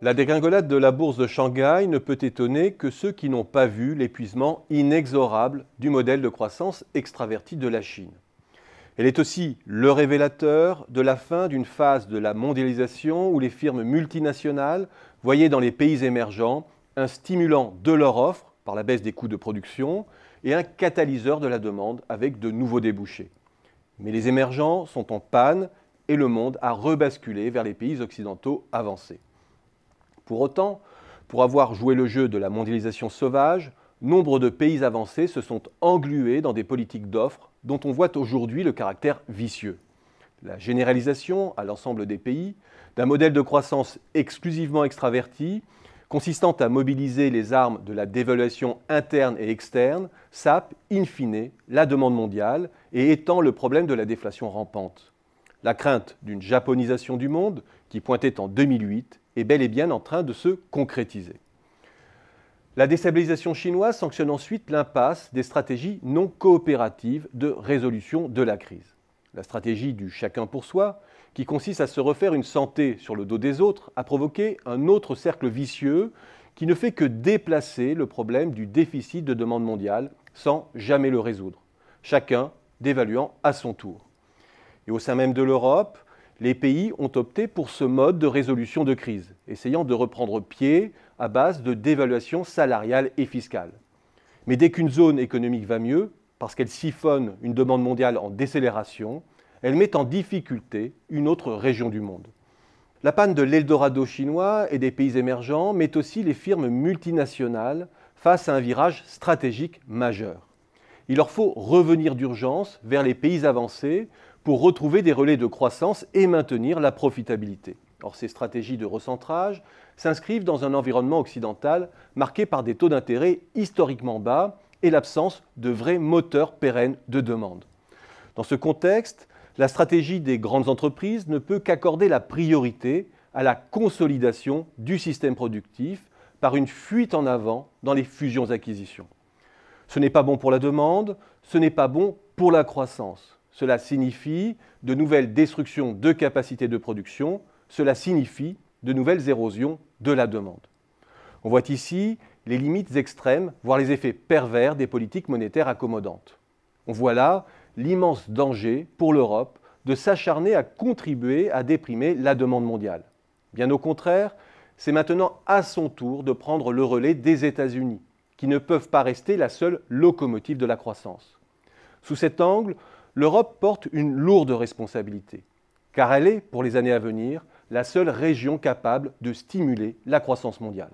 La dégringolade de la bourse de Shanghai ne peut étonner que ceux qui n'ont pas vu l'épuisement inexorable du modèle de croissance extraverti de la Chine. Elle est aussi le révélateur de la fin d'une phase de la mondialisation où les firmes multinationales voyaient dans les pays émergents un stimulant de leur offre par la baisse des coûts de production et un catalyseur de la demande avec de nouveaux débouchés. Mais les émergents sont en panne et le monde a rebasculé vers les pays occidentaux avancés. Pour autant, pour avoir joué le jeu de la mondialisation sauvage, nombre de pays avancés se sont englués dans des politiques d'offres dont on voit aujourd'hui le caractère vicieux. La généralisation à l'ensemble des pays d'un modèle de croissance exclusivement extraverti, consistant à mobiliser les armes de la dévaluation interne et externe, sape in fine la demande mondiale et étend le problème de la déflation rampante. La crainte d'une japonisation du monde, qui pointait en 2008, est bel et bien en train de se concrétiser. La déstabilisation chinoise sanctionne ensuite l'impasse des stratégies non coopératives de résolution de la crise. La stratégie du chacun pour soi, qui consiste à se refaire une santé sur le dos des autres, a provoqué un autre cercle vicieux qui ne fait que déplacer le problème du déficit de demande mondiale sans jamais le résoudre, chacun dévaluant à son tour. Et au sein même de l'Europe, les pays ont opté pour ce mode de résolution de crise, essayant de reprendre pied à base de dévaluation salariale et fiscale. Mais dès qu'une zone économique va mieux, parce qu'elle siphonne une demande mondiale en décélération, elle met en difficulté une autre région du monde. La panne de l'Eldorado chinois et des pays émergents met aussi les firmes multinationales face à un virage stratégique majeur. Il leur faut revenir d'urgence vers les pays avancés pour retrouver des relais de croissance et maintenir la profitabilité. Or, ces stratégies de recentrage s'inscrivent dans un environnement occidental marqué par des taux d'intérêt historiquement bas et l'absence de vrais moteurs pérennes de demande. Dans ce contexte, la stratégie des grandes entreprises ne peut qu'accorder la priorité à la consolidation du système productif par une fuite en avant dans les fusions-acquisitions. Ce n'est pas bon pour la demande, ce n'est pas bon pour la croissance. Cela signifie de nouvelles destructions de capacités de production, cela signifie de nouvelles érosions de la demande. On voit ici les limites extrêmes, voire les effets pervers des politiques monétaires accommodantes. On voit là l'immense danger pour l'Europe de s'acharner à contribuer à déprimer la demande mondiale. Bien au contraire, c'est maintenant à son tour de prendre le relais des États-Unis, qui ne peuvent pas rester la seule locomotive de la croissance. Sous cet angle, l'Europe porte une lourde responsabilité, car elle est, pour les années à venir, la seule région capable de stimuler la croissance mondiale.